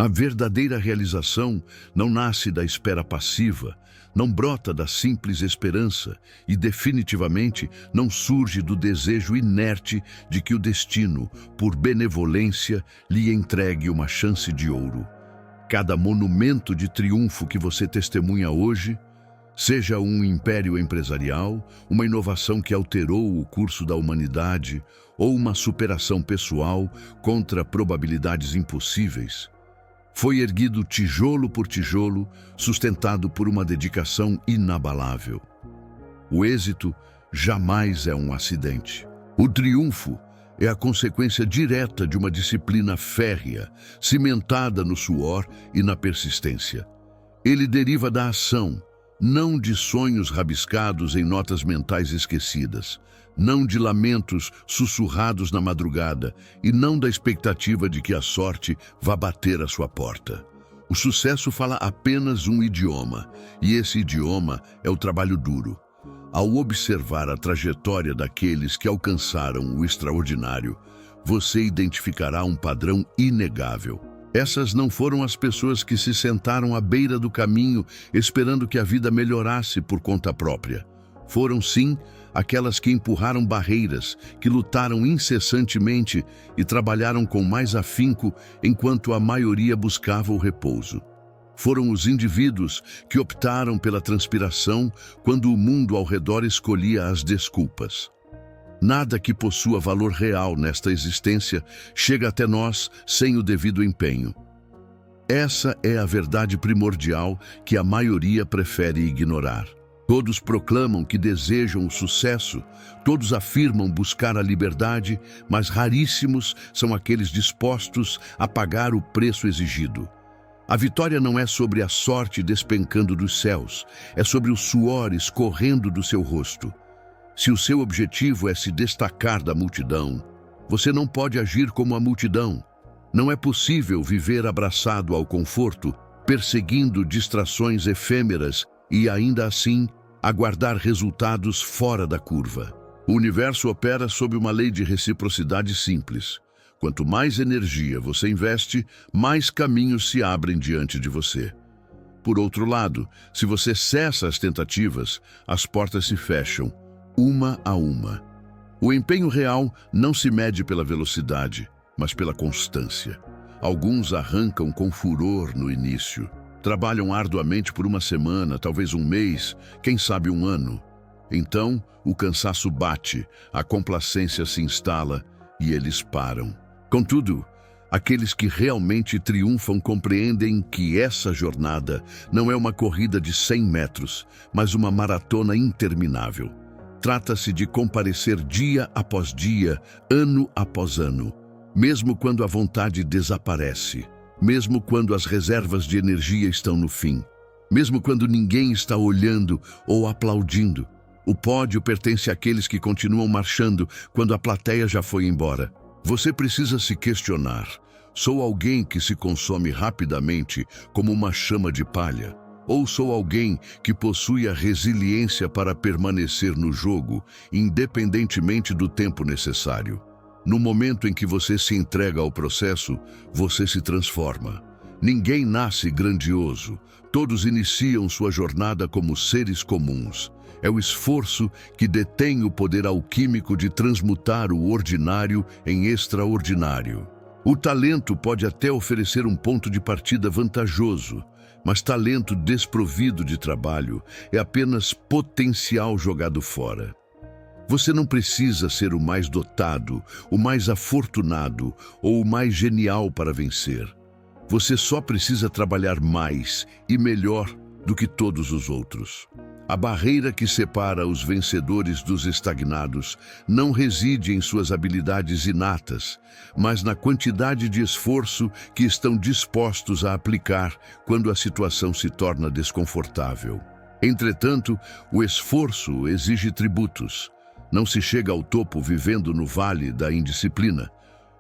A verdadeira realização não nasce da espera passiva, não brota da simples esperança e definitivamente não surge do desejo inerte de que o destino, por benevolência, lhe entregue uma chance de ouro. Cada monumento de triunfo que você testemunha hoje, seja um império empresarial, uma inovação que alterou o curso da humanidade ou uma superação pessoal contra probabilidades impossíveis, foi erguido tijolo por tijolo, sustentado por uma dedicação inabalável. O êxito jamais é um acidente. O triunfo é a consequência direta de uma disciplina férrea, cimentada no suor e na persistência. Ele deriva da ação, não de sonhos rabiscados em notas mentais esquecidas, não de lamentos sussurrados na madrugada e não da expectativa de que a sorte vá bater à sua porta. O sucesso fala apenas um idioma, e esse idioma é o trabalho duro. Ao observar a trajetória daqueles que alcançaram o extraordinário, você identificará um padrão inegável. Essas não foram as pessoas que se sentaram à beira do caminho esperando que a vida melhorasse por conta própria. Foram, sim, aquelas que empurraram barreiras, que lutaram incessantemente e trabalharam com mais afinco enquanto a maioria buscava o repouso. Foram os indivíduos que optaram pela transpiração quando o mundo ao redor escolhia as desculpas. Nada que possua valor real nesta existência chega até nós sem o devido empenho. Essa é a verdade primordial que a maioria prefere ignorar. Todos proclamam que desejam o sucesso, todos afirmam buscar a liberdade, mas raríssimos são aqueles dispostos a pagar o preço exigido. A vitória não é sobre a sorte despencando dos céus, é sobre o suor escorrendo do seu rosto. Se o seu objetivo é se destacar da multidão, você não pode agir como a multidão. Não é possível viver abraçado ao conforto, perseguindo distrações efêmeras e, ainda assim, aguardar resultados fora da curva. O universo opera sob uma lei de reciprocidade simples. Quanto mais energia você investe, mais caminhos se abrem diante de você. Por outro lado, se você cessa as tentativas, as portas se fecham, uma a uma. O empenho real não se mede pela velocidade, mas pela constância. Alguns arrancam com furor no início. Trabalham arduamente por uma semana, talvez um mês, quem sabe um ano. Então, o cansaço bate, a complacência se instala e eles param. Contudo, aqueles que realmente triunfam compreendem que essa jornada não é uma corrida de 100 metros, mas uma maratona interminável. Trata-se de comparecer dia após dia, ano após ano, mesmo quando a vontade desaparece. Mesmo quando as reservas de energia estão no fim, mesmo quando ninguém está olhando ou aplaudindo. O pódio pertence àqueles que continuam marchando quando a plateia já foi embora. Você precisa se questionar: sou alguém que se consome rapidamente como uma chama de palha? Ou sou alguém que possui a resiliência para permanecer no jogo, independentemente do tempo necessário? No momento em que você se entrega ao processo, você se transforma. Ninguém nasce grandioso. Todos iniciam sua jornada como seres comuns. É o esforço que detém o poder alquímico de transmutar o ordinário em extraordinário. O talento pode até oferecer um ponto de partida vantajoso, mas talento desprovido de trabalho é apenas potencial jogado fora. Você não precisa ser o mais dotado, o mais afortunado ou o mais genial para vencer. Você só precisa trabalhar mais e melhor do que todos os outros. A barreira que separa os vencedores dos estagnados não reside em suas habilidades inatas, mas na quantidade de esforço que estão dispostos a aplicar quando a situação se torna desconfortável. Entretanto, o esforço exige tributos. Não se chega ao topo vivendo no vale da indisciplina.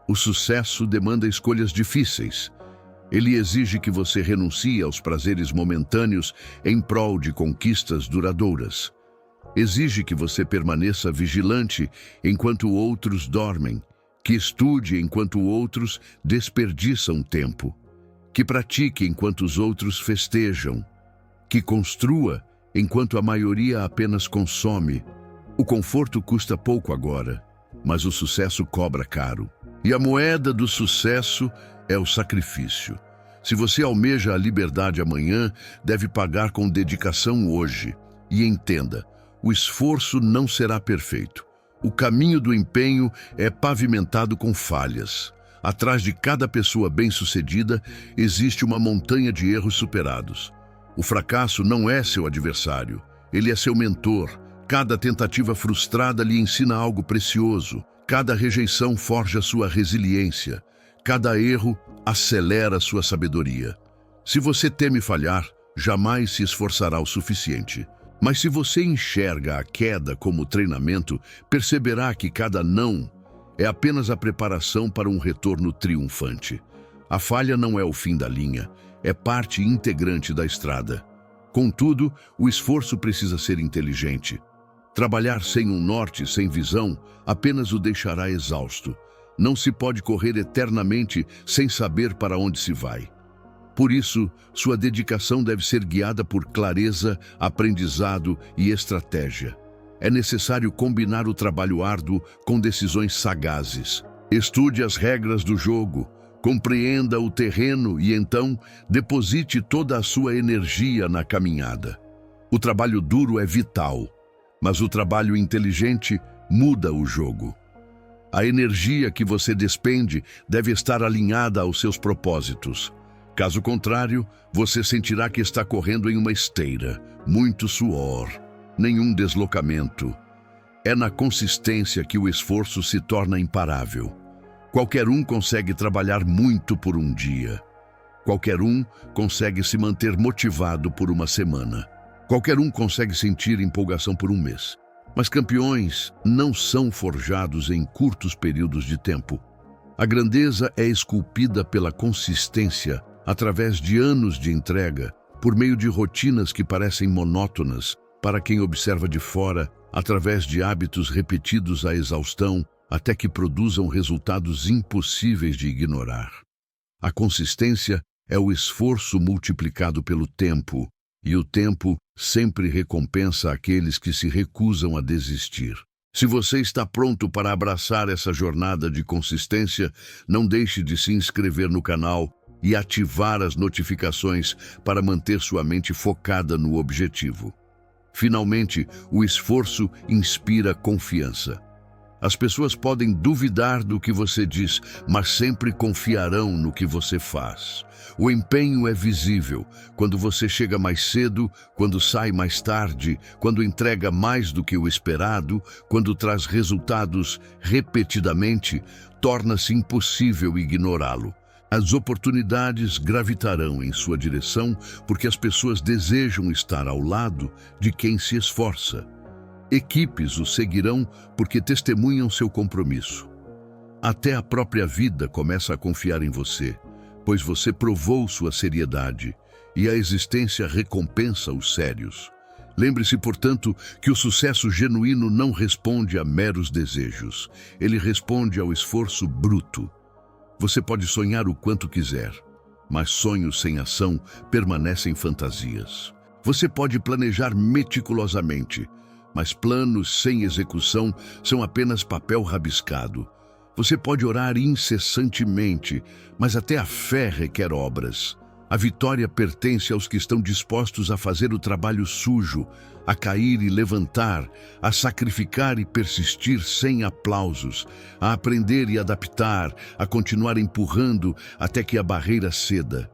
O sucesso demanda escolhas difíceis. Ele exige que você renuncie aos prazeres momentâneos em prol de conquistas duradouras. Exige que você permaneça vigilante enquanto outros dormem, que estude enquanto outros desperdiçam tempo, que pratique enquanto os outros festejam, que construa enquanto a maioria apenas consome. O conforto custa pouco agora, mas o sucesso cobra caro. E a moeda do sucesso é o sacrifício. Se você almeja a liberdade amanhã, deve pagar com dedicação hoje. E entenda, o esforço não será perfeito. O caminho do empenho é pavimentado com falhas. Atrás de cada pessoa bem-sucedida existe uma montanha de erros superados. O fracasso não é seu adversário, ele é seu mentor. Cada tentativa frustrada lhe ensina algo precioso. Cada rejeição forja sua resiliência. Cada erro acelera sua sabedoria. Se você teme falhar, jamais se esforçará o suficiente. Mas se você enxerga a queda como treinamento, perceberá que cada não é apenas a preparação para um retorno triunfante. A falha não é o fim da linha, é parte integrante da estrada. Contudo, o esforço precisa ser inteligente. Trabalhar sem um norte, sem visão, apenas o deixará exausto. Não se pode correr eternamente sem saber para onde se vai. Por isso, sua dedicação deve ser guiada por clareza, aprendizado e estratégia. É necessário combinar o trabalho árduo com decisões sagazes. Estude as regras do jogo, compreenda o terreno e então deposite toda a sua energia na caminhada. O trabalho duro é vital, mas o trabalho inteligente muda o jogo. A energia que você despende deve estar alinhada aos seus propósitos. Caso contrário, você sentirá que está correndo em uma esteira, muito suor, nenhum deslocamento. É na consistência que o esforço se torna imparável. Qualquer um consegue trabalhar muito por um dia. Qualquer um consegue se manter motivado por uma semana. Qualquer um consegue sentir empolgação por um mês. Mas campeões não são forjados em curtos períodos de tempo. A grandeza é esculpida pela consistência, através de anos de entrega, por meio de rotinas que parecem monótonas para quem observa de fora, através de hábitos repetidos à exaustão, até que produzam resultados impossíveis de ignorar. A consistência é o esforço multiplicado pelo tempo, e o tempo sempre recompensa aqueles que se recusam a desistir. Se você está pronto para abraçar essa jornada de consistência, não deixe de se inscrever no canal e ativar as notificações para manter sua mente focada no objetivo. Finalmente, o esforço inspira confiança. As pessoas podem duvidar do que você diz, mas sempre confiarão no que você faz. O empenho é visível quando você chega mais cedo, quando sai mais tarde, quando entrega mais do que o esperado, quando traz resultados repetidamente, torna-se impossível ignorá-lo. As oportunidades gravitarão em sua direção porque as pessoas desejam estar ao lado de quem se esforça. Equipes o seguirão porque testemunham seu compromisso. Até a própria vida começa a confiar em você, pois você provou sua seriedade e a existência recompensa os sérios. Lembre-se, portanto, que o sucesso genuíno não responde a meros desejos. Ele responde ao esforço bruto. Você pode sonhar o quanto quiser, mas sonhos sem ação permanecem fantasias. Você pode planejar meticulosamente, mas planos sem execução são apenas papel rabiscado. Você pode orar incessantemente, mas até a fé requer obras. A vitória pertence aos que estão dispostos a fazer o trabalho sujo, a cair e levantar, a sacrificar e persistir sem aplausos, a aprender e adaptar, a continuar empurrando até que a barreira ceda.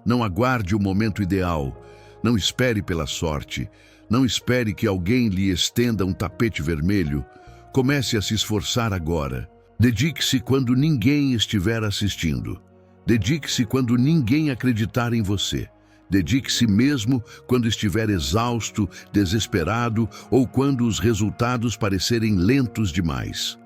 Não aguarde o momento ideal, não espere pela sorte, não espere que alguém lhe estenda um tapete vermelho. Comece a se esforçar agora. Dedique-se quando ninguém estiver assistindo. Dedique-se quando ninguém acreditar em você. Dedique-se mesmo quando estiver exausto, desesperado ou quando os resultados parecerem lentos demais.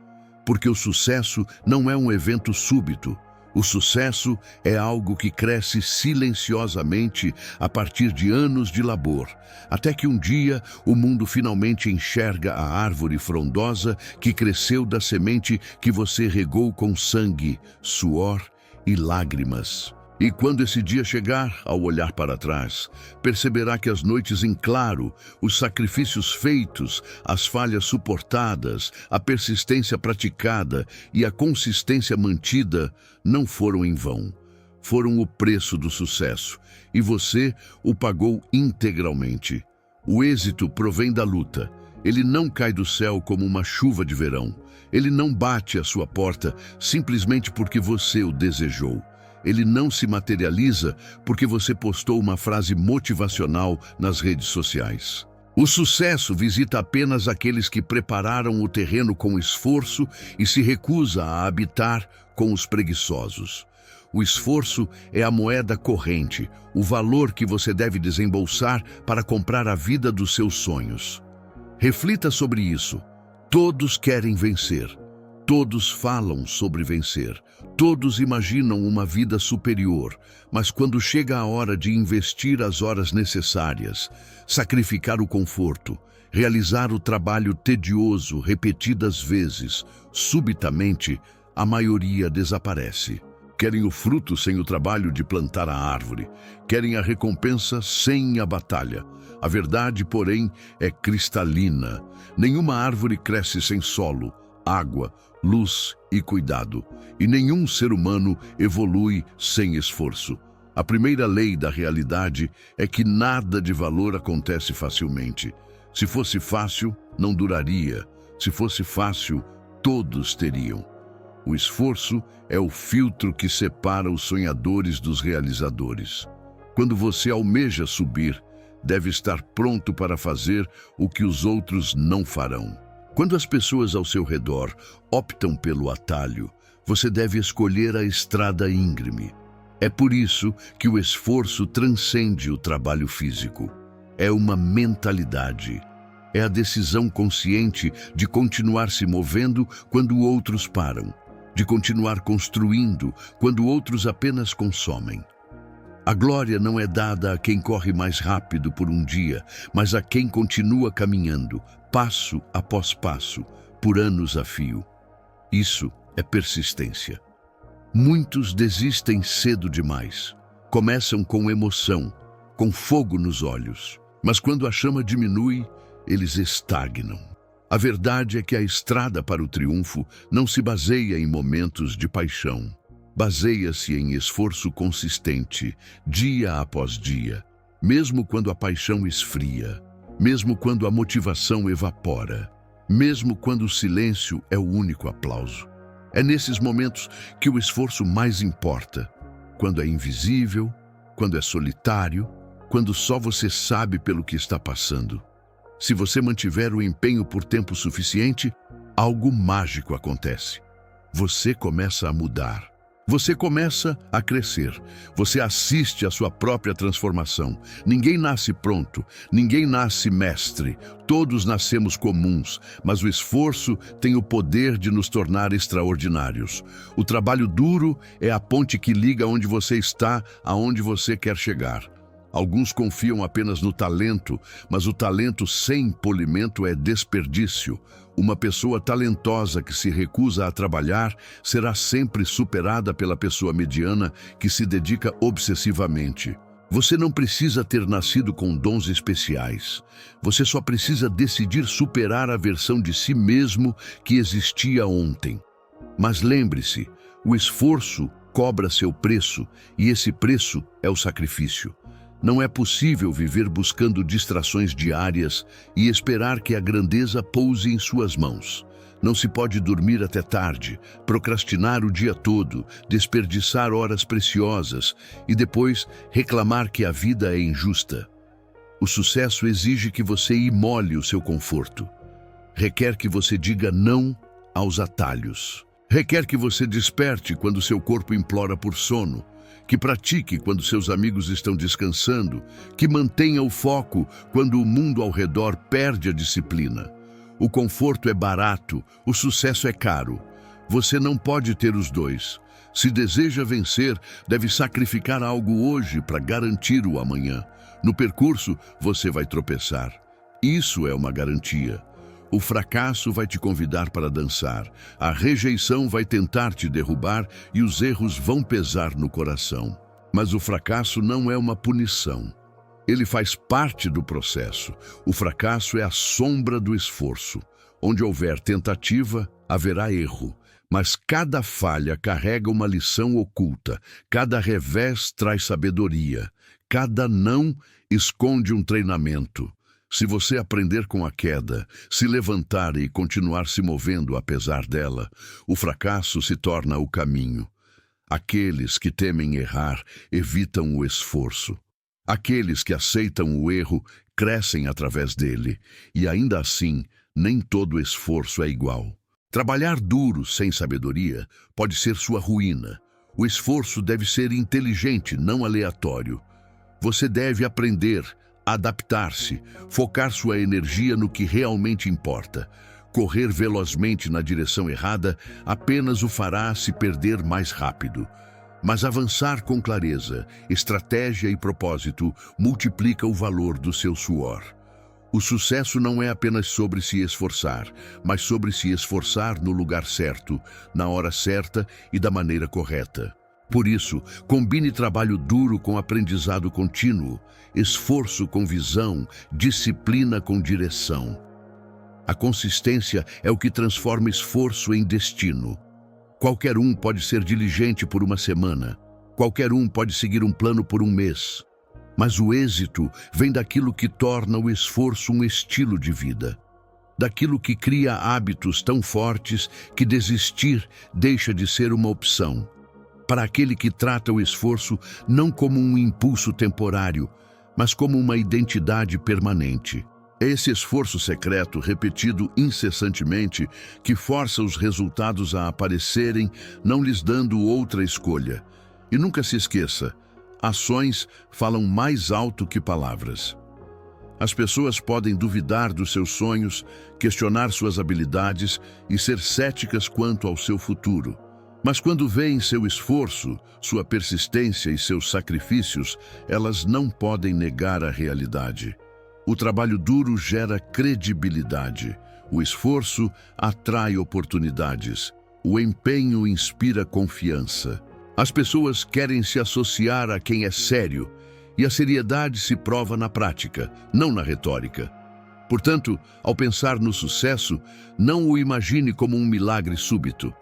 Porque o sucesso não é um evento súbito. O sucesso é algo que cresce silenciosamente a partir de anos de labor, até que um dia o mundo finalmente enxerga a árvore frondosa que cresceu da semente que você regou com sangue, suor e lágrimas. E quando esse dia chegar, ao olhar para trás, perceberá que as noites em claro, os sacrifícios feitos, as falhas suportadas, a persistência praticada e a consistência mantida não foram em vão. Foram o preço do sucesso, e você o pagou integralmente. O êxito provém da luta. Ele não cai do céu como uma chuva de verão. Ele não bate à sua porta simplesmente porque você o desejou. Ele não se materializa porque você postou uma frase motivacional nas redes sociais. O sucesso visita apenas aqueles que prepararam o terreno com esforço e se recusa a habitar com os preguiçosos. O esforço é a moeda corrente, o valor que você deve desembolsar para comprar a vida dos seus sonhos. Reflita sobre isso. Todos querem vencer. Todos falam sobre vencer. Todos imaginam uma vida superior, mas quando chega a hora de investir as horas necessárias, sacrificar o conforto, realizar o trabalho tedioso repetidas vezes, subitamente, a maioria desaparece. Querem o fruto sem o trabalho de plantar a árvore. Querem a recompensa sem a batalha. A verdade, porém, é cristalina. Nenhuma árvore cresce sem solo, água, luz e cuidado. E nenhum ser humano evolui sem esforço. A primeira lei da realidade é que nada de valor acontece facilmente. Se fosse fácil, não duraria. Se fosse fácil, todos teriam. O esforço é o filtro que separa os sonhadores dos realizadores. Quando você almeja subir, deve estar pronto para fazer o que os outros não farão. Quando as pessoas ao seu redor optam pelo atalho, você deve escolher a estrada íngreme. É por isso que o esforço transcende o trabalho físico. É uma mentalidade. É a decisão consciente de continuar se movendo quando outros param, de continuar construindo quando outros apenas consomem. A glória não é dada a quem corre mais rápido por um dia, mas a quem continua caminhando, passo após passo, por anos a fio. Isso é persistência. Muitos desistem cedo demais. Começam com emoção, com fogo nos olhos. Mas quando a chama diminui, eles estagnam. A verdade é que a estrada para o triunfo não se baseia em momentos de paixão. Baseia-se em esforço consistente, dia após dia, mesmo quando a paixão esfria, mesmo quando a motivação evapora, mesmo quando o silêncio é o único aplauso. É nesses momentos que o esforço mais importa, quando é invisível, quando é solitário, quando só você sabe pelo que está passando. Se você mantiver o empenho por tempo suficiente, algo mágico acontece. Você começa a mudar. Você começa a crescer. Você assiste à sua própria transformação. Ninguém nasce pronto, ninguém nasce mestre. Todos nascemos comuns, mas o esforço tem o poder de nos tornar extraordinários. O trabalho duro é a ponte que liga onde você está aonde você quer chegar. Alguns confiam apenas no talento, mas o talento sem polimento é desperdício. Uma pessoa talentosa que se recusa a trabalhar será sempre superada pela pessoa mediana que se dedica obsessivamente. Você não precisa ter nascido com dons especiais. Você só precisa decidir superar a versão de si mesmo que existia ontem. Mas lembre-se, o esforço cobra seu preço e esse preço é o sacrifício. Não é possível viver buscando distrações diárias e esperar que a grandeza pouse em suas mãos. Não se pode dormir até tarde, procrastinar o dia todo, desperdiçar horas preciosas e depois reclamar que a vida é injusta. O sucesso exige que você imole o seu conforto. Requer que você diga não aos atalhos. Requer que você desperte quando seu corpo implora por sono. Que pratique quando seus amigos estão descansando, que mantenha o foco quando o mundo ao redor perde a disciplina. O conforto é barato, o sucesso é caro. Você não pode ter os dois. Se deseja vencer, deve sacrificar algo hoje para garantir o amanhã. No percurso, você vai tropeçar. Isso é uma garantia. O fracasso vai te convidar para dançar, a rejeição vai tentar te derrubar e os erros vão pesar no coração. Mas o fracasso não é uma punição. Ele faz parte do processo. O fracasso é a sombra do esforço. Onde houver tentativa, haverá erro. Mas cada falha carrega uma lição oculta. Cada revés traz sabedoria. Cada não esconde um treinamento. Se você aprender com a queda, se levantar e continuar se movendo apesar dela, o fracasso se torna o caminho. Aqueles que temem errar evitam o esforço. Aqueles que aceitam o erro crescem através dele, e ainda assim, nem todo esforço é igual. Trabalhar duro sem sabedoria pode ser sua ruína. O esforço deve ser inteligente, não aleatório. Você deve aprender, adaptar-se, focar sua energia no que realmente importa. Correr velozmente na direção errada apenas o fará se perder mais rápido. Mas avançar com clareza, estratégia e propósito multiplica o valor do seu suor. O sucesso não é apenas sobre se esforçar, mas sobre se esforçar no lugar certo, na hora certa e da maneira correta. Por isso, combine trabalho duro com aprendizado contínuo, esforço com visão, disciplina com direção. A consistência é o que transforma esforço em destino. Qualquer um pode ser diligente por uma semana. Qualquer um pode seguir um plano por um mês. Mas o êxito vem daquilo que torna o esforço um estilo de vida. Daquilo que cria hábitos tão fortes que desistir deixa de ser uma opção. Para aquele que trata o esforço não como um impulso temporário, mas como uma identidade permanente. É esse esforço secreto, repetido incessantemente, que força os resultados a aparecerem, não lhes dando outra escolha. E nunca se esqueça, ações falam mais alto que palavras. As pessoas podem duvidar dos seus sonhos, questionar suas habilidades e ser céticas quanto ao seu futuro. Mas quando veem seu esforço, sua persistência e seus sacrifícios, elas não podem negar a realidade. O trabalho duro gera credibilidade. O esforço atrai oportunidades. O empenho inspira confiança. As pessoas querem se associar a quem é sério, e a seriedade se prova na prática, não na retórica. Portanto, ao pensar no sucesso, não o imagine como um milagre súbito.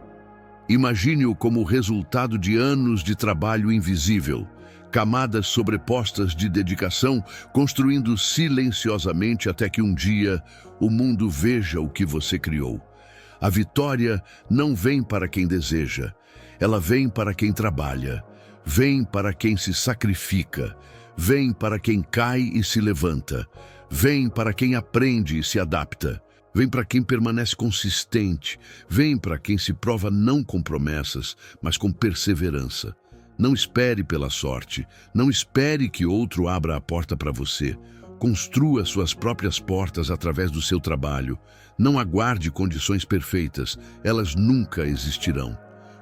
Imagine-o como o resultado de anos de trabalho invisível, camadas sobrepostas de dedicação, construindo silenciosamente até que um dia o mundo veja o que você criou. A vitória não vem para quem deseja, ela vem para quem trabalha, vem para quem se sacrifica, vem para quem cai e se levanta, vem para quem aprende e se adapta. Vem para quem permanece consistente, vem para quem se prova não com promessas, mas com perseverança. Não espere pela sorte, não espere que outro abra a porta para você. Construa suas próprias portas através do seu trabalho. Não aguarde condições perfeitas, elas nunca existirão.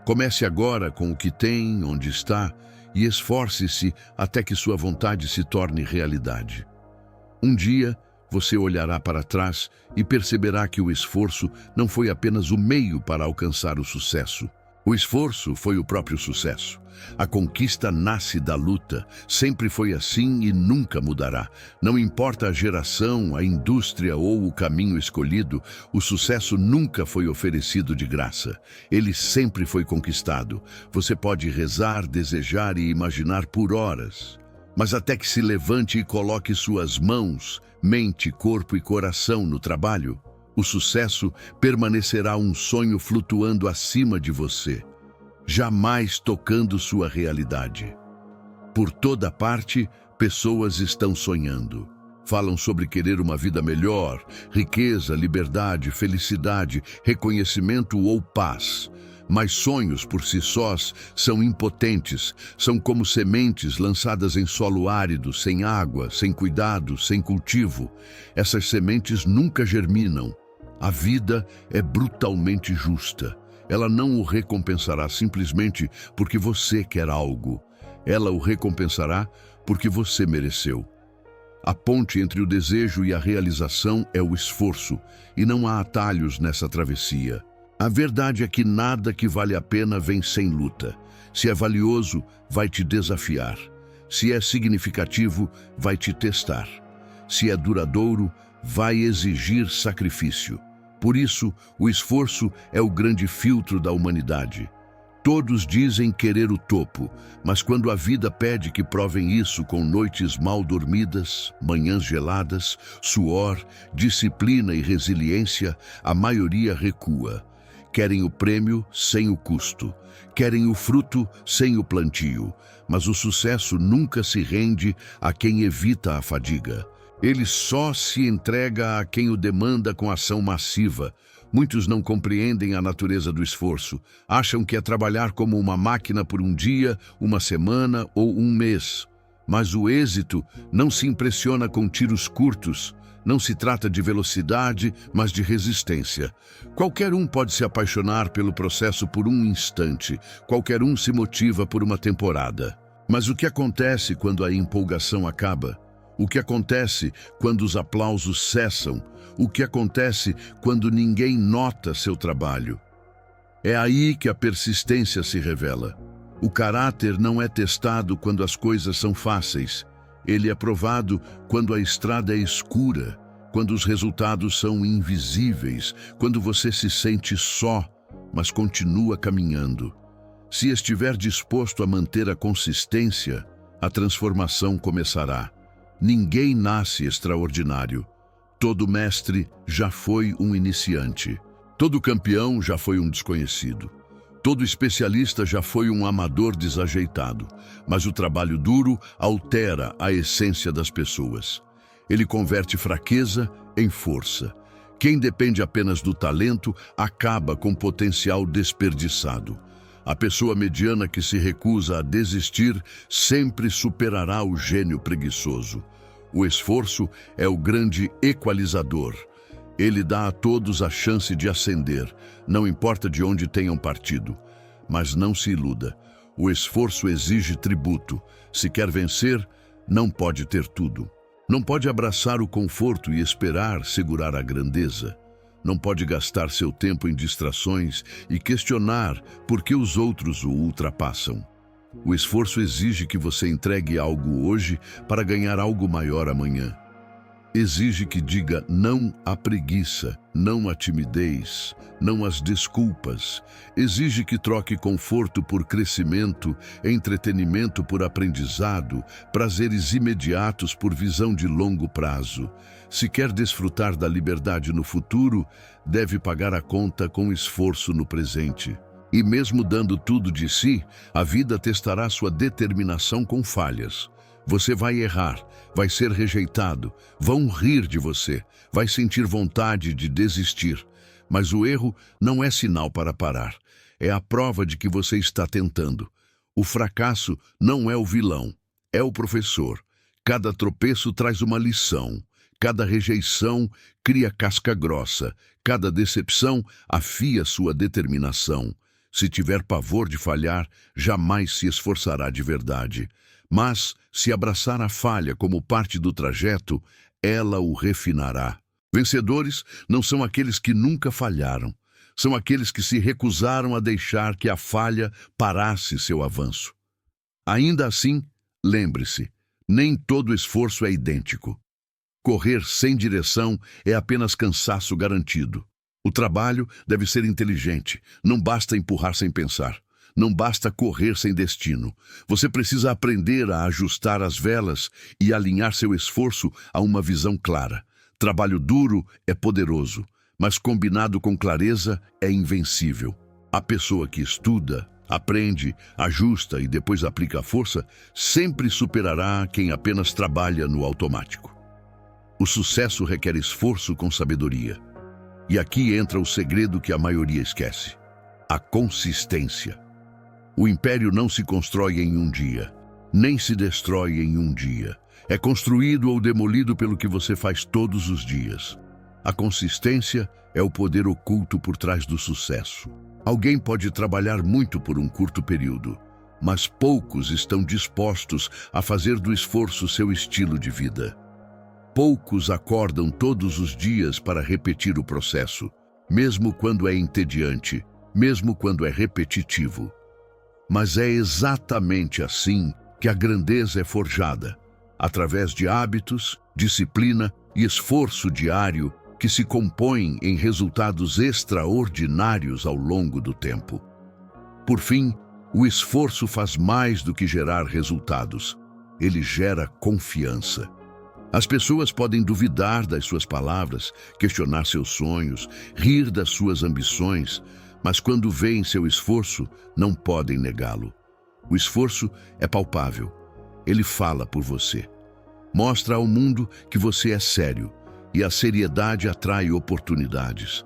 Comece agora com o que tem, onde está, e esforce-se até que sua vontade se torne realidade. Um dia, você olhará para trás e perceberá que o esforço não foi apenas o meio para alcançar o sucesso. O esforço foi o próprio sucesso. A conquista nasce da luta, sempre foi assim e nunca mudará. Não importa a geração, a indústria ou o caminho escolhido, o sucesso nunca foi oferecido de graça. Ele sempre foi conquistado. Você pode rezar, desejar e imaginar por horas, mas até que se levante e coloque suas mãos, mente, corpo e coração no trabalho, o sucesso permanecerá um sonho flutuando acima de você, jamais tocando sua realidade. Por toda parte, pessoas estão sonhando. Falam sobre querer uma vida melhor, riqueza, liberdade, felicidade, reconhecimento ou paz. Mas sonhos por si sós são impotentes, são como sementes lançadas em solo árido, sem água, sem cuidado, sem cultivo. Essas sementes nunca germinam. A vida é brutalmente justa. Ela não o recompensará simplesmente porque você quer algo. Ela o recompensará porque você mereceu. A ponte entre o desejo e a realização é o esforço, e não há atalhos nessa travessia. A verdade é que nada que vale a pena vem sem luta. Se é valioso, vai te desafiar. Se é significativo, vai te testar. Se é duradouro, vai exigir sacrifício. Por isso, o esforço é o grande filtro da humanidade. Todos dizem querer o topo, mas quando a vida pede que provem isso com noites mal dormidas, manhãs geladas, suor, disciplina e resiliência, a maioria recua. Querem o prêmio sem o custo. Querem o fruto sem o plantio. Mas o sucesso nunca se rende a quem evita a fadiga. Ele só se entrega a quem o demanda com ação massiva. Muitos não compreendem a natureza do esforço. Acham que é trabalhar como uma máquina por um dia, uma semana ou um mês. Mas o êxito não se impressiona com tiros curtos. Não se trata de velocidade, mas de resistência. Qualquer um pode se apaixonar pelo processo por um instante. Qualquer um se motiva por uma temporada. Mas o que acontece quando a empolgação acaba? O que acontece quando os aplausos cessam? O que acontece quando ninguém nota seu trabalho? É aí que a persistência se revela. O caráter não é testado quando as coisas são fáceis. Ele é provado quando a estrada é escura, quando os resultados são invisíveis, quando você se sente só, mas continua caminhando. Se estiver disposto a manter a consistência, a transformação começará. Ninguém nasce extraordinário. Todo mestre já foi um iniciante. Todo campeão já foi um desconhecido. Todo especialista já foi um amador desajeitado. Mas o trabalho duro altera a essência das pessoas. Ele converte fraqueza em força. Quem depende apenas do talento acaba com potencial desperdiçado. A pessoa mediana que se recusa a desistir sempre superará o gênio preguiçoso. O esforço é o grande equalizador. Ele dá a todos a chance de ascender, não importa de onde tenham partido. Mas não se iluda. O esforço exige tributo. Se quer vencer, não pode ter tudo. Não pode abraçar o conforto e esperar segurar a grandeza. Não pode gastar seu tempo em distrações e questionar por que os outros o ultrapassam. O esforço exige que você entregue algo hoje para ganhar algo maior amanhã. Exige que diga não à preguiça, não à timidez, não às desculpas. Exige que troque conforto por crescimento, entretenimento por aprendizado, prazeres imediatos por visão de longo prazo. Se quer desfrutar da liberdade no futuro, deve pagar a conta com esforço no presente. E mesmo dando tudo de si, a vida testará sua determinação com falhas. Você vai errar, vai ser rejeitado, vão rir de você, vai sentir vontade de desistir. Mas o erro não é sinal para parar, é a prova de que você está tentando. O fracasso não é o vilão, é o professor. Cada tropeço traz uma lição, cada rejeição cria casca grossa, cada decepção afia sua determinação. Se tiver pavor de falhar, jamais se esforçará de verdade. Mas, se abraçar a falha como parte do trajeto, ela o refinará. Vencedores não são aqueles que nunca falharam. São aqueles que se recusaram a deixar que a falha parasse seu avanço. Ainda assim, lembre-se, nem todo esforço é idêntico. Correr sem direção é apenas cansaço garantido. O trabalho deve ser inteligente, não basta empurrar sem pensar. Não basta correr sem destino. Você precisa aprender a ajustar as velas e alinhar seu esforço a uma visão clara. Trabalho duro é poderoso, mas combinado com clareza é invencível. A pessoa que estuda, aprende, ajusta e depois aplica a força sempre superará quem apenas trabalha no automático. O sucesso requer esforço com sabedoria. E aqui entra o segredo que a maioria esquece: a consistência. O império não se constrói em um dia, nem se destrói em um dia. É construído ou demolido pelo que você faz todos os dias. A consistência é o poder oculto por trás do sucesso. Alguém pode trabalhar muito por um curto período, mas poucos estão dispostos a fazer do esforço seu estilo de vida. Poucos acordam todos os dias para repetir o processo, mesmo quando é entediante, mesmo quando é repetitivo. Mas é exatamente assim que a grandeza é forjada, através de hábitos, disciplina e esforço diário que se compõem em resultados extraordinários ao longo do tempo. Por fim, o esforço faz mais do que gerar resultados. Ele gera confiança. As pessoas podem duvidar das suas palavras, questionar seus sonhos, rir das suas ambições, mas quando veem seu esforço, não podem negá-lo. O esforço é palpável. Ele fala por você. Mostra ao mundo que você é sério, e a seriedade atrai oportunidades.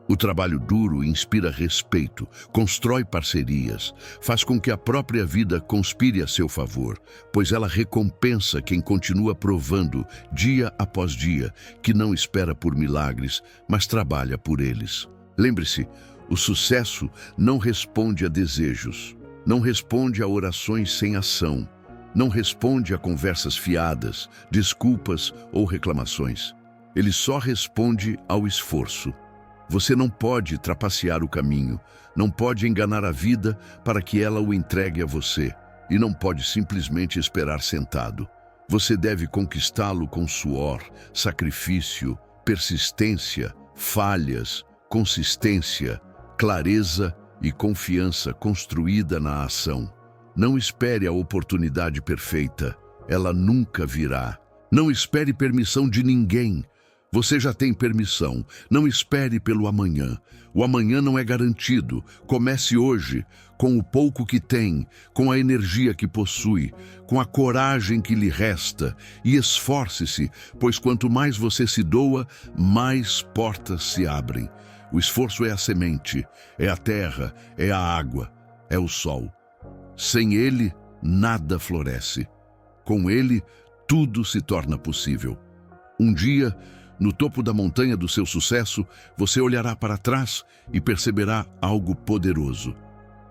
O trabalho duro inspira respeito, constrói parcerias, faz com que a própria vida conspire a seu favor, pois ela recompensa quem continua provando, dia após dia, que não espera por milagres, mas trabalha por eles. Lembre-se, o sucesso não responde a desejos, não responde a orações sem ação, não responde a conversas fiadas, desculpas ou reclamações. Ele só responde ao esforço. Você não pode trapacear o caminho, não pode enganar a vida para que ela o entregue a você, e não pode simplesmente esperar sentado. Você deve conquistá-lo com suor, sacrifício, persistência, falhas, consistência, clareza e confiança construída na ação. Não espere a oportunidade perfeita, ela nunca virá. Não espere permissão de ninguém. Você já tem permissão. Não espere pelo amanhã. O amanhã não é garantido. Comece hoje, com o pouco que tem, com a energia que possui, com a coragem que lhe resta, e esforce-se, pois quanto mais você se doa, mais portas se abrem. O esforço é a semente, é a terra, é a água, é o sol. Sem ele, nada floresce. Com ele, tudo se torna possível. Um dia, no topo da montanha do seu sucesso, você olhará para trás e perceberá algo poderoso.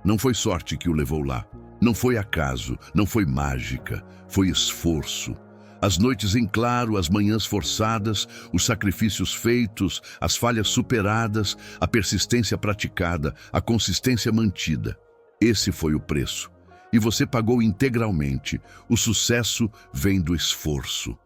Não foi sorte que o levou lá. Não foi acaso, não foi mágica, foi esforço. As noites em claro, as manhãs forçadas, os sacrifícios feitos, as falhas superadas, a persistência praticada, a consistência mantida. Esse foi o preço. E você pagou integralmente. O sucesso vem do esforço.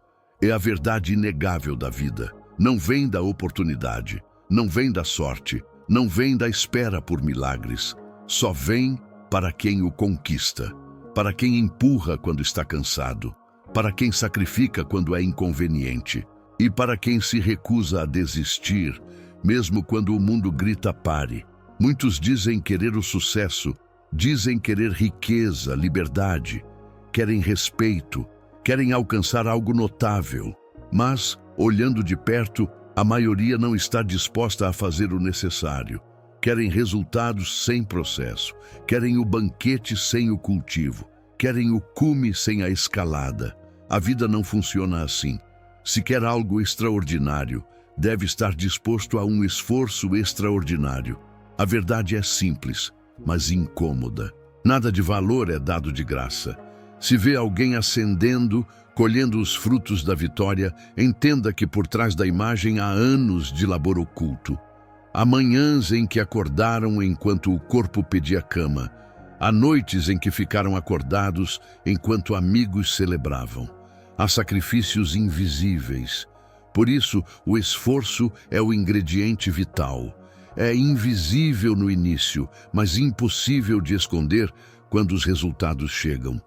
É a verdade inegável da vida. Não vem da oportunidade, não vem da sorte, não vem da espera por milagres. Só vem para quem o conquista, para quem empurra quando está cansado, para quem sacrifica quando é inconveniente e para quem se recusa a desistir, mesmo quando o mundo grita pare. Muitos dizem querer o sucesso, dizem querer riqueza, liberdade, querem respeito, querem alcançar algo notável, mas, olhando de perto, a maioria não está disposta a fazer o necessário. Querem resultados sem processo, querem o banquete sem o cultivo, querem o cume sem a escalada. A vida não funciona assim. Se quer algo extraordinário, deve estar disposto a um esforço extraordinário. A verdade é simples, mas incômoda. Nada de valor é dado de graça. Se vê alguém ascendendo, colhendo os frutos da vitória, entenda que por trás da imagem há anos de labor oculto. Há manhãs em que acordaram enquanto o corpo pedia cama. Há noites em que ficaram acordados enquanto amigos celebravam. Há sacrifícios invisíveis. Por isso, o esforço é o ingrediente vital. É invisível no início, mas impossível de esconder quando os resultados chegam.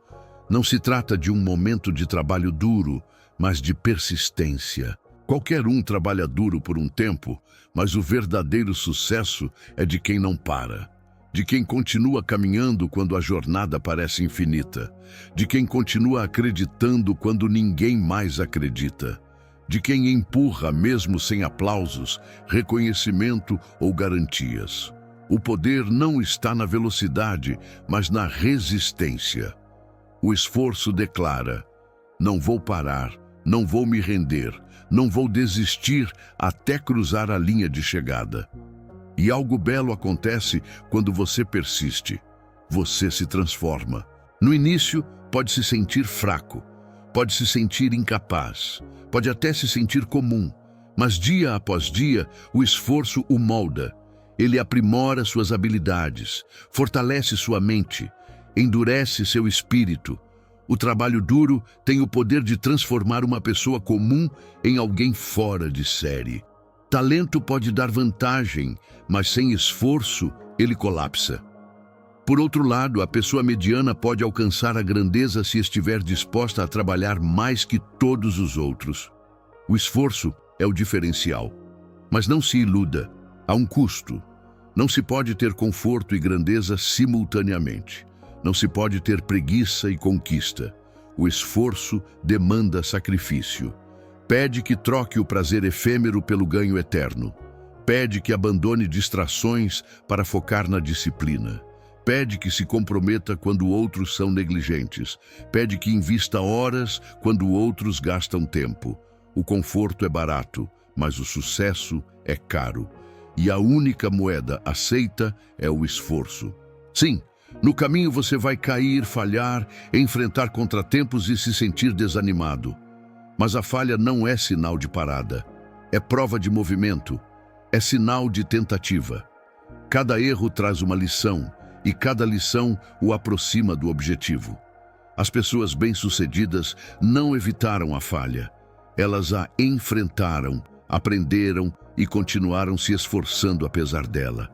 Não se trata de um momento de trabalho duro, mas de persistência. Qualquer um trabalha duro por um tempo, mas o verdadeiro sucesso é de quem não para. De quem continua caminhando quando a jornada parece infinita. De quem continua acreditando quando ninguém mais acredita. De quem empurra mesmo sem aplausos, reconhecimento ou garantias. O poder não está na velocidade, mas na resistência. O esforço declara: não vou parar, não vou me render, não vou desistir até cruzar a linha de chegada. E algo belo acontece quando você persiste. Você se transforma. No início, pode se sentir fraco, pode se sentir incapaz, pode até se sentir comum, mas dia após dia, o esforço o molda. Ele aprimora suas habilidades, fortalece sua mente. endurece seu espírito. O trabalho duro tem o poder de transformar uma pessoa comum em alguém fora de série. Talento pode dar vantagem, mas sem esforço, ele colapsa. Por outro lado, a pessoa mediana pode alcançar a grandeza se estiver disposta a trabalhar mais que todos os outros. O esforço é o diferencial. Mas não se iluda, há um custo. Não se pode ter conforto e grandeza simultaneamente. Não se pode ter preguiça e conquista. O esforço demanda sacrifício. Pede que troque o prazer efêmero pelo ganho eterno. Pede que abandone distrações para focar na disciplina. Pede que se comprometa quando outros são negligentes. Pede que invista horas quando outros gastam tempo. O conforto é barato, mas o sucesso é caro. E a única moeda aceita é o esforço. Sim, no caminho você vai cair, falhar, enfrentar contratempos e se sentir desanimado. Mas a falha não é sinal de parada. É prova de movimento. É sinal de tentativa. Cada erro traz uma lição, e cada lição o aproxima do objetivo. As pessoas bem-sucedidas não evitaram a falha. Elas a enfrentaram, aprenderam e continuaram se esforçando apesar dela.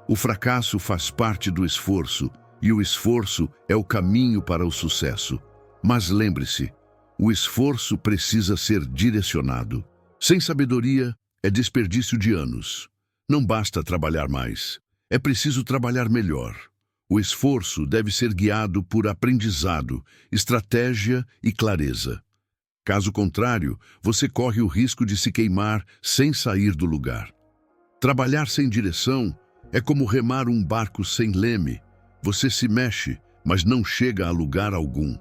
O fracasso faz parte do esforço, e o esforço é o caminho para o sucesso. Mas lembre-se, o esforço precisa ser direcionado. Sem sabedoria, é desperdício de anos. Não basta trabalhar mais. É preciso trabalhar melhor. O esforço deve ser guiado por aprendizado, estratégia e clareza. Caso contrário, você corre o risco de se queimar sem sair do lugar. Trabalhar sem direção é como remar um barco sem leme. Você se mexe, mas não chega a lugar algum.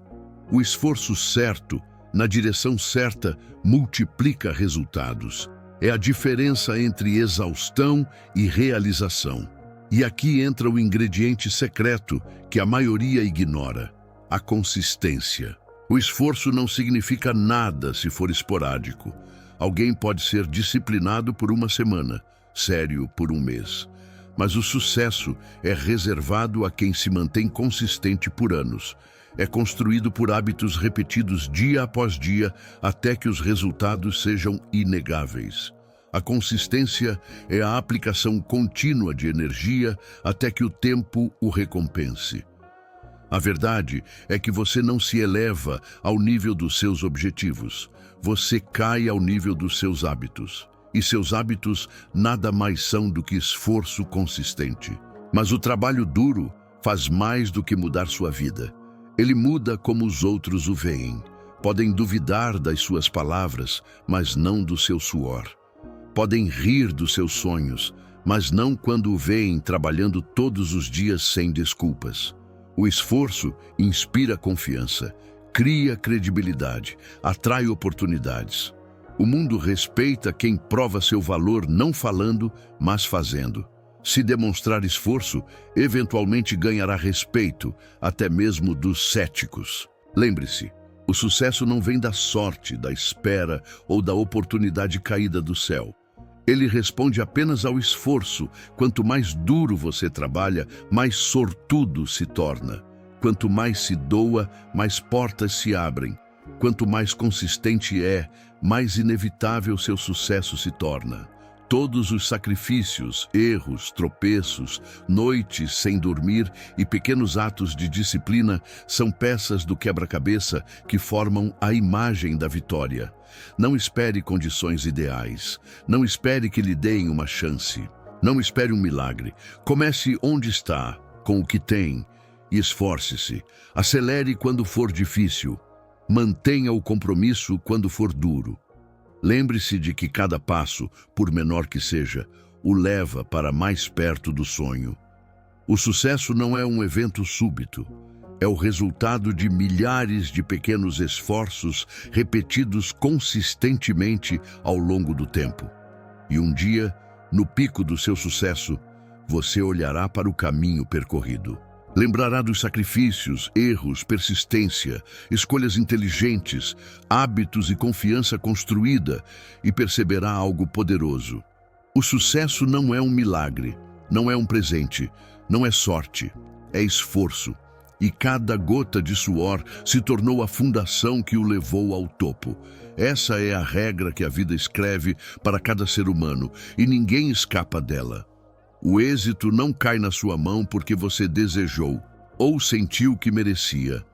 O esforço certo, na direção certa, multiplica resultados. É a diferença entre exaustão e realização. E aqui entra o ingrediente secreto que a maioria ignora: a consistência. O esforço não significa nada se for esporádico. Alguém pode ser disciplinado por uma semana, sério por um mês. Mas o sucesso é reservado a quem se mantém consistente por anos. É construído por hábitos repetidos dia após dia até que os resultados sejam inegáveis. A consistência é a aplicação contínua de energia até que o tempo o recompense. A verdade é que você não se eleva ao nível dos seus objetivos. Você cai ao nível dos seus hábitos. E seus hábitos nada mais são do que esforço consistente. Mas o trabalho duro faz mais do que mudar sua vida. Ele muda como os outros o veem. Podem duvidar das suas palavras, mas não do seu suor. Podem rir dos seus sonhos, mas não quando o veem trabalhando todos os dias sem desculpas. O esforço inspira confiança, cria credibilidade, atrai oportunidades. O mundo respeita quem prova seu valor não falando, mas fazendo. Se demonstrar esforço, eventualmente ganhará respeito, até mesmo dos céticos. Lembre-se, o sucesso não vem da sorte, da espera ou da oportunidade caída do céu. Ele responde apenas ao esforço. Quanto mais duro você trabalha, mais sortudo se torna. Quanto mais se doa, mais portas se abrem. Quanto mais consistente é, mais inevitável seu sucesso se torna. Todos os sacrifícios, erros, tropeços, noites sem dormir e pequenos atos de disciplina são peças do quebra-cabeça que formam a imagem da vitória. Não espere condições ideais. Não espere que lhe deem uma chance. Não espere um milagre. Comece onde está, com o que tem, e esforce-se. Acelere quando for difícil. Mantenha o compromisso quando for duro. Lembre-se de que cada passo, por menor que seja, o leva para mais perto do sonho. O sucesso não é um evento súbito. É o resultado de milhares de pequenos esforços repetidos consistentemente ao longo do tempo. E um dia, no pico do seu sucesso, você olhará para o caminho percorrido. Lembrará dos sacrifícios, erros, persistência, escolhas inteligentes, hábitos e confiança construída e perceberá algo poderoso. O sucesso não é um milagre, não é um presente, não é sorte, é esforço. e cada gota de suor se tornou a fundação que o levou ao topo. Essa é a regra que a vida escreve para cada ser humano e ninguém escapa dela. O êxito não cai na sua mão porque você desejou ou sentiu que merecia.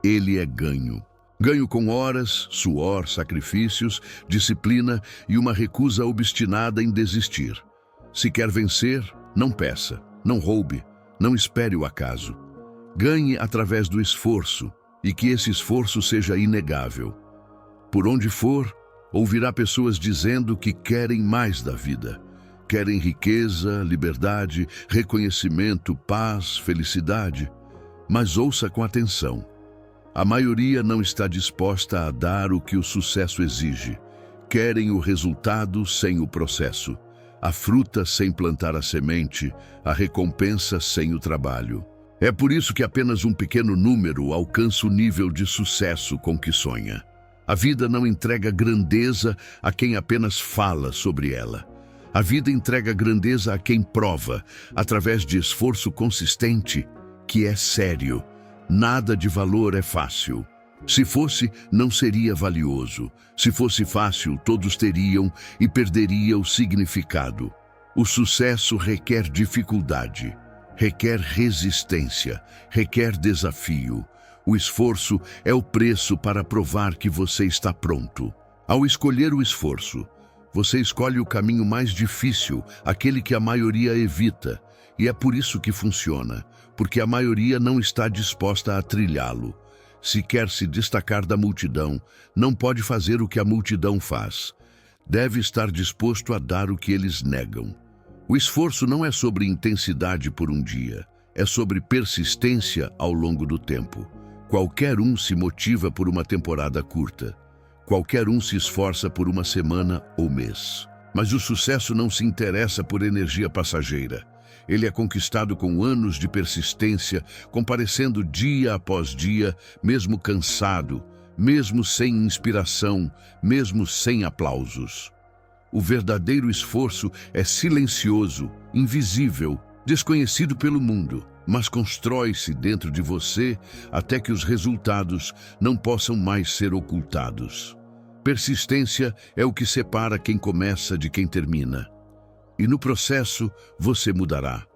Ele é ganho. Ganho com horas, suor, sacrifícios, disciplina e uma recusa obstinada em desistir. Se quer vencer, não peça, não roube, não espere o acaso. Ganhe através do esforço e que esse esforço seja inegável. Por onde for, ouvirá pessoas dizendo que querem mais da vida. Querem riqueza, liberdade, reconhecimento, paz, felicidade. Mas ouça com atenção. A maioria não está disposta a dar o que o sucesso exige. Querem o resultado sem o processo, a fruta sem plantar a semente, a recompensa sem o trabalho. É por isso que apenas um pequeno número alcança o nível de sucesso com que sonha. A vida não entrega grandeza a quem apenas fala sobre ela. A vida entrega grandeza a quem prova, através de esforço consistente, que é sério. Nada de valor é fácil. Se fosse, não seria valioso. Se fosse fácil, todos teriam e perderia o significado. O sucesso requer dificuldade, requer resistência, requer desafio. O esforço é o preço para provar que você está pronto. Ao escolher o esforço, você escolhe o caminho mais difícil, aquele que a maioria evita. E é por isso que funciona, porque a maioria não está disposta a trilhá-lo. Se quer se destacar da multidão, não pode fazer o que a multidão faz. Deve estar disposto a dar o que eles negam. O esforço não é sobre intensidade por um dia, é sobre persistência ao longo do tempo. Qualquer um se motiva por uma temporada curta. Qualquer um se esforça por uma semana ou mês. Mas o sucesso não se interessa por energia passageira. Ele é conquistado com anos de persistência, comparecendo dia após dia, mesmo cansado, mesmo sem inspiração, mesmo sem aplausos. O verdadeiro esforço é silencioso, invisível, desconhecido pelo mundo, mas constrói-se dentro de você até que os resultados não possam mais ser ocultados. Persistência é o que separa quem começa de quem termina. E no processo, você mudará.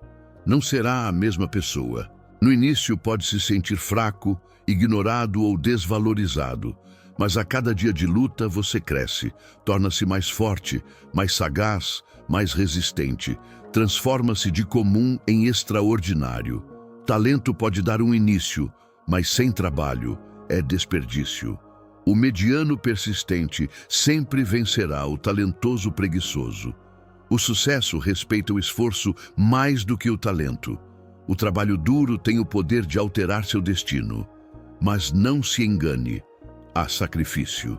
Não será a mesma pessoa. No início pode se sentir fraco, ignorado ou desvalorizado, mas a cada dia de luta você cresce, torna-se mais forte, mais sagaz, mais resistente, transforma-se de comum em extraordinário. Talento pode dar um início, mas sem trabalho é desperdício. O mediano persistente sempre vencerá o talentoso preguiçoso. O sucesso respeita o esforço mais do que o talento. O trabalho duro tem o poder de alterar seu destino. Mas não se engane, há sacrifício.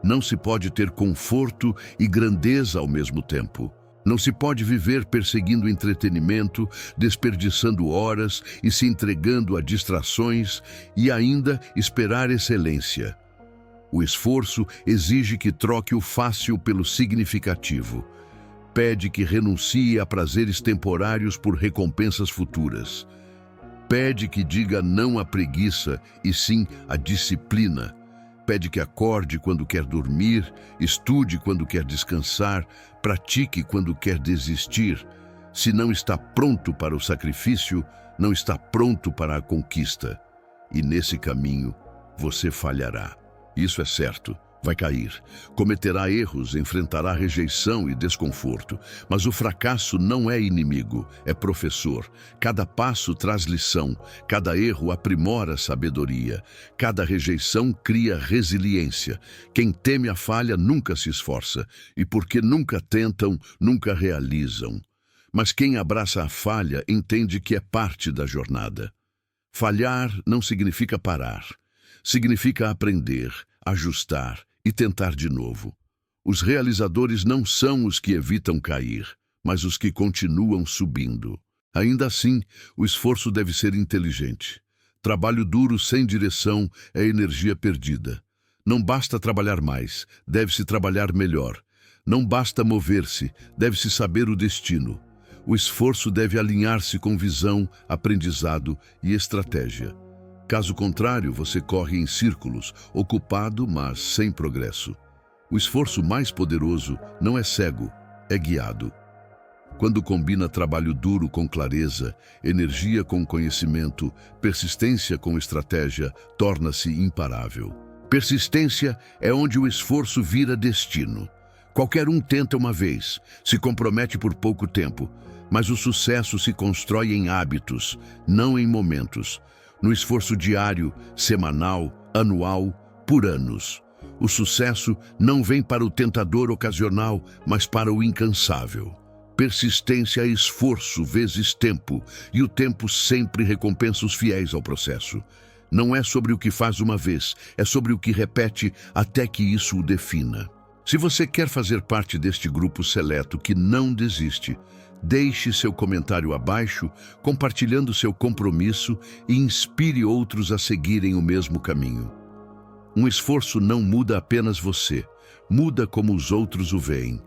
Não se pode ter conforto e grandeza ao mesmo tempo. Não se pode viver perseguindo entretenimento, desperdiçando horas e se entregando a distrações e ainda esperar excelência. O esforço exige que troque o fácil pelo significativo. Pede que renuncie a prazeres temporários por recompensas futuras. Pede que diga não à preguiça e sim à disciplina. Pede que acorde quando quer dormir, estude quando quer descansar, pratique quando quer desistir. Se não está pronto para o sacrifício, não está pronto para a conquista. E nesse caminho, você falhará. Isso é certo. Vai cair, cometerá erros, enfrentará rejeição e desconforto. Mas o fracasso não é inimigo, é professor. Cada passo traz lição, cada erro aprimora sabedoria, cada rejeição cria resiliência. Quem teme a falha nunca se esforça, e porque nunca tentam, nunca realizam. Mas quem abraça a falha entende que é parte da jornada. Falhar não significa parar, significa aprender, ajustar e tentar de novo. Os realizadores não são os que evitam cair, mas os que continuam subindo. Ainda assim, o esforço deve ser inteligente. Trabalho duro sem direção é energia perdida. Não basta trabalhar mais, deve-se trabalhar melhor. Não basta mover-se, deve-se saber o destino. O esforço deve alinhar-se com visão, aprendizado e estratégia. Caso contrário, você corre em círculos, ocupado, mas sem progresso. O esforço mais poderoso não é cego, é guiado. Quando combina trabalho duro com clareza, energia com conhecimento, persistência com estratégia, torna-se imparável. Persistência é onde o esforço vira destino. Qualquer um tenta uma vez, se compromete por pouco tempo, mas o sucesso se constrói em hábitos, não em momentos. No esforço diário, semanal, anual, por anos. O sucesso não vem para o tentador ocasional, mas para o incansável. Persistência é esforço vezes tempo, e o tempo sempre recompensa os fiéis ao processo. Não é sobre o que faz uma vez, é sobre o que repete até que isso o defina. Se você quer fazer parte deste grupo seleto que não desiste, deixe seu comentário abaixo, compartilhando seu compromisso e inspire outros a seguirem o mesmo caminho. Um esforço não muda apenas você, muda como os outros o veem.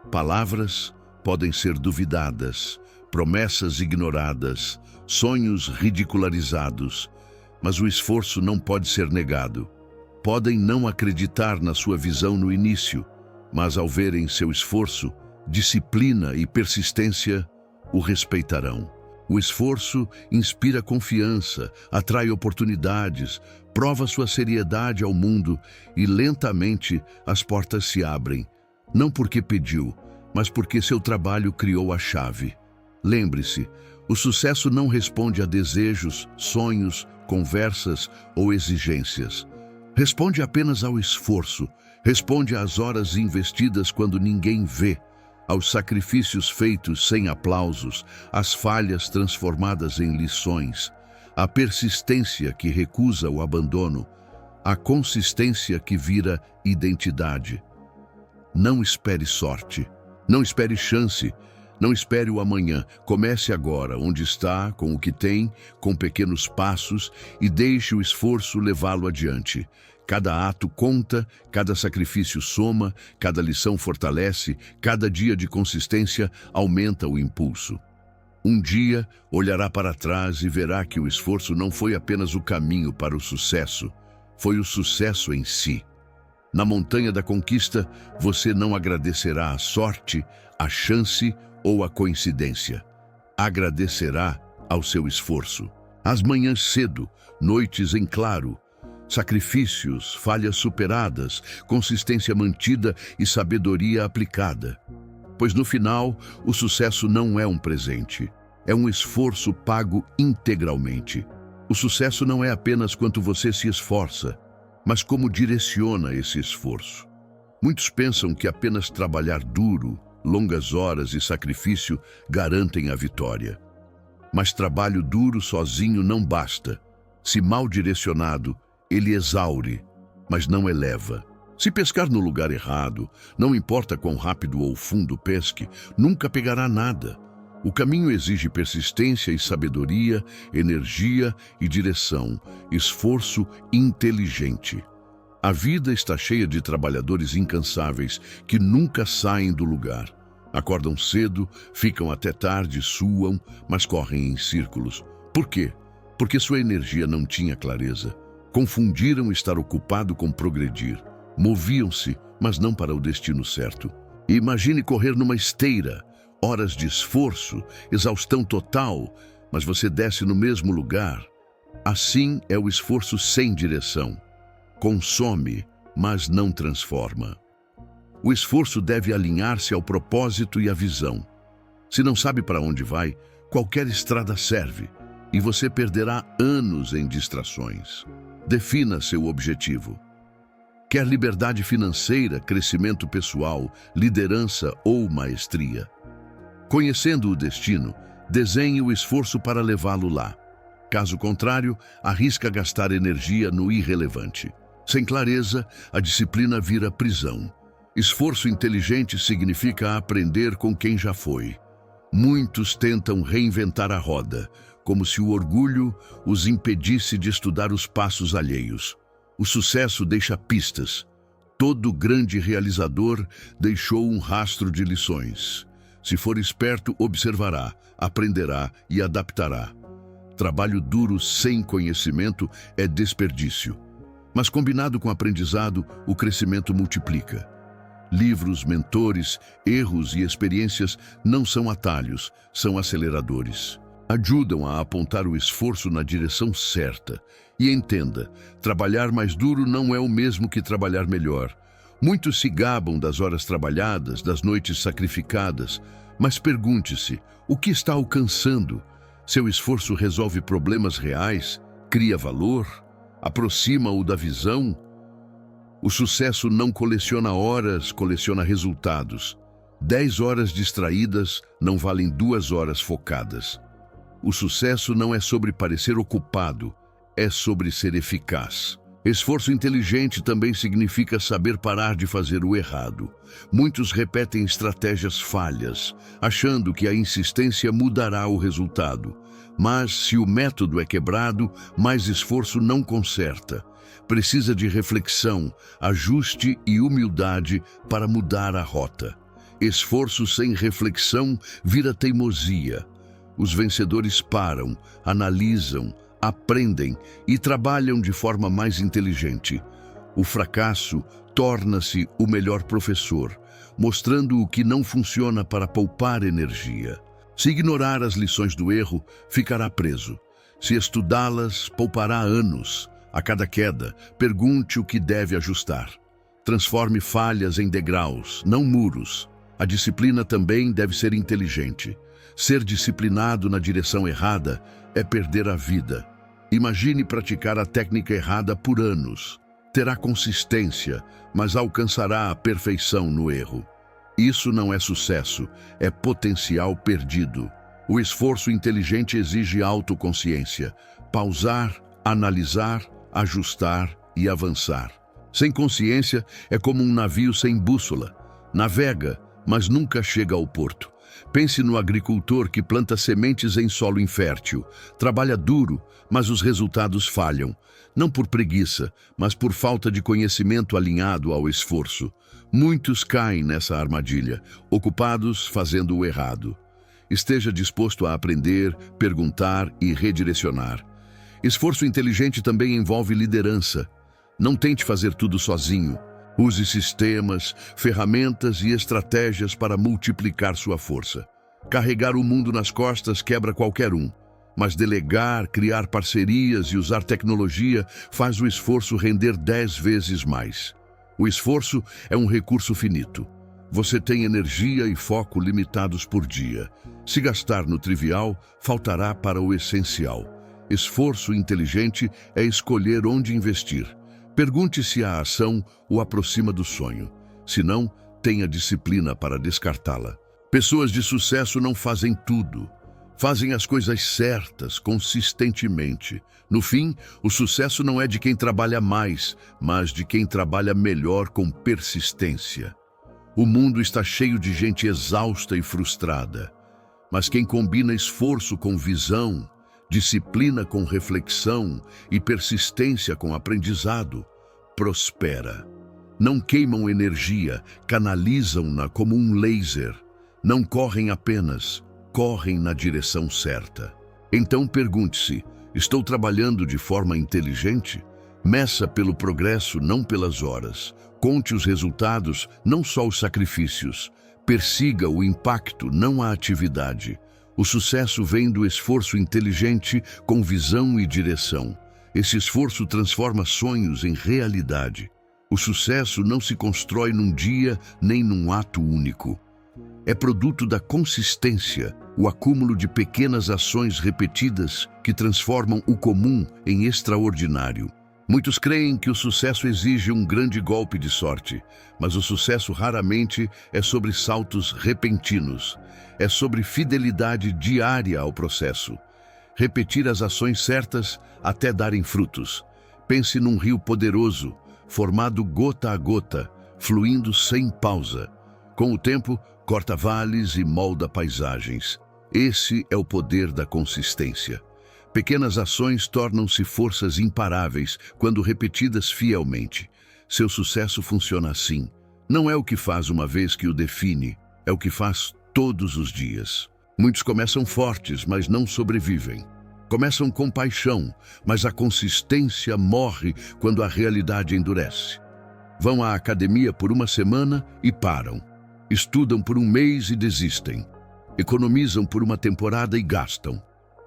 Palavras podem ser duvidadas, promessas ignoradas, sonhos ridicularizados, mas o esforço não pode ser negado. Podem não acreditar na sua visão no início, mas ao verem seu esforço, disciplina e persistência, o respeitarão. O esforço inspira confiança, atrai oportunidades, prova sua seriedade ao mundo e lentamente as portas se abrem, não porque pediu, mas porque seu trabalho criou a chave. Lembre-se, o sucesso não responde a desejos, sonhos, conversas ou exigências. Responde apenas ao esforço, responde às horas investidas quando ninguém vê, aos sacrifícios feitos sem aplausos, às falhas transformadas em lições, à persistência que recusa o abandono, à consistência que vira identidade. Não espere sorte, não espere chance, não espere o amanhã. Comece agora, onde está, com o que tem, com pequenos passos e deixe o esforço levá-lo adiante. Cada ato conta, cada sacrifício soma, cada lição fortalece, cada dia de consistência aumenta o impulso. Um dia, olhará para trás e verá que o esforço não foi apenas o caminho para o sucesso, foi o sucesso em si. Na montanha da conquista, você não agradecerá a sorte, a chance ou a coincidência. Agradecerá ao seu esforço. Às manhãs cedo, noites em claro, sacrifícios, falhas superadas, consistência mantida e sabedoria aplicada. Pois no final, o sucesso não é um presente, é um esforço pago integralmente. O sucesso não é apenas quanto você se esforça, mas como direciona esse esforço. Muitos pensam que apenas trabalhar duro, longas horas e sacrifício garantem a vitória. Mas trabalho duro sozinho não basta. Se mal direcionado, ele exaure, mas não eleva. Se pescar no lugar errado, não importa quão rápido ou fundo pesque, nunca pegará nada. O caminho exige persistência e sabedoria, energia e direção, esforço inteligente. A vida está cheia de trabalhadores incansáveis que nunca saem do lugar. Acordam cedo, ficam até tarde, suam, mas correm em círculos. Por quê? Porque sua energia não tinha clareza. Confundiram estar ocupado com progredir. Moviam-se, mas não para o destino certo. E imagine correr numa esteira, horas de esforço, exaustão total, mas você desce no mesmo lugar. Assim é o esforço sem direção. Consome, mas não transforma. O esforço deve alinhar-se ao propósito e à visão. Se não sabe para onde vai, qualquer estrada serve, e você perderá anos em distrações. Defina seu objetivo. Quer liberdade financeira, crescimento pessoal, liderança ou maestria? Conhecendo o destino, desenhe o esforço para levá-lo lá. Caso contrário, arrisca gastar energia no irrelevante. Sem clareza, a disciplina vira prisão. Esforço inteligente significa aprender com quem já foi. Muitos tentam reinventar a roda, como se o orgulho os impedisse de estudar os passos alheios. O sucesso deixa pistas. Todo grande realizador deixou um rastro de lições. Se for esperto, observará, aprenderá e adaptará. Trabalho duro sem conhecimento é desperdício. Mas combinado com aprendizado, o crescimento multiplica. Livros, mentores, erros e experiências não são atalhos, são aceleradores. Ajudam a apontar o esforço na direção certa. E entenda, trabalhar mais duro não é o mesmo que trabalhar melhor. Muitos se gabam das horas trabalhadas, das noites sacrificadas, mas pergunte-se, o que está alcançando? Seu esforço resolve problemas reais? Cria valor? Aproxima-o da visão? O sucesso não coleciona horas, coleciona resultados. 10 horas distraídas não valem 2 horas focadas. O sucesso não é sobre parecer ocupado, é sobre ser eficaz. Esforço inteligente também significa saber parar de fazer o errado. Muitos repetem estratégias falhas, achando que a insistência mudará o resultado. Mas, se o método é quebrado, mais esforço não conserta. Precisa de reflexão, ajuste e humildade para mudar a rota. Esforço sem reflexão vira teimosia. Os vencedores param, analisam, aprendem e trabalham de forma mais inteligente. O fracasso torna-se o melhor professor, mostrando o que não funciona para poupar energia. Se ignorar as lições do erro, ficará preso. Se estudá-las, poupará anos. A cada queda, pergunte o que deve ajustar. Transforme falhas em degraus, não muros. A disciplina também deve ser inteligente. Ser disciplinado na direção errada é perder a vida. Imagine praticar a técnica errada por anos. Terá consistência, mas alcançará a perfeição no erro. Isso não é sucesso, é potencial perdido. O esforço inteligente exige autoconsciência. Pausar, analisar, ajustar e avançar. Sem consciência, é como um navio sem bússola. Navega, mas nunca chega ao porto. Pense no agricultor que planta sementes em solo infértil. Trabalha duro, mas os resultados falham. Não por preguiça, mas por falta de conhecimento alinhado ao esforço. Muitos caem nessa armadilha, ocupados fazendo o errado. Esteja disposto a aprender, perguntar e redirecionar. Esforço inteligente também envolve liderança. Não tente fazer tudo sozinho. Use sistemas, ferramentas e estratégias para multiplicar sua força. Carregar o mundo nas costas quebra qualquer um, mas delegar, criar parcerias e usar tecnologia faz o esforço render 10 vezes mais. O esforço é um recurso finito. Você tem energia e foco limitados por dia. Se gastar no trivial, faltará para o essencial. Esforço inteligente é escolher onde investir. Pergunte se a ação o aproxima do sonho. Se não, tenha disciplina para descartá-la. Pessoas de sucesso não fazem tudo. Fazem as coisas certas, consistentemente. No fim, o sucesso não é de quem trabalha mais, mas de quem trabalha melhor com persistência. O mundo está cheio de gente exausta e frustrada. Mas quem combina esforço com visão, disciplina com reflexão e persistência com aprendizado, prospera. Não queimam energia, canalizam-na como um laser. Não correm apenas, correm na direção certa. Então pergunte-se, estou trabalhando de forma inteligente? Meça pelo progresso, não pelas horas. Conte os resultados, não só os sacrifícios. Persiga o impacto, não a atividade. O sucesso vem do esforço inteligente com visão e direção. Esse esforço transforma sonhos em realidade. O sucesso não se constrói num dia nem num ato único. É produto da consistência, o acúmulo de pequenas ações repetidas que transformam o comum em extraordinário. Muitos creem que o sucesso exige um grande golpe de sorte, mas o sucesso raramente é sobre saltos repentinos. É sobre fidelidade diária ao processo. Repetir as ações certas até darem frutos. Pense num rio poderoso, formado gota a gota, fluindo sem pausa. Com o tempo, corta vales e molda paisagens. Esse é o poder da consistência. Pequenas ações tornam-se forças imparáveis quando repetidas fielmente. Seu sucesso funciona assim. Não é o que faz uma vez que o define, é o que faz todos os dias. Muitos começam fortes, mas não sobrevivem. Começam com paixão, mas a consistência morre quando a realidade endurece. Vão à academia por uma semana e param. Estudam por um mês e desistem. Economizam por uma temporada e gastam.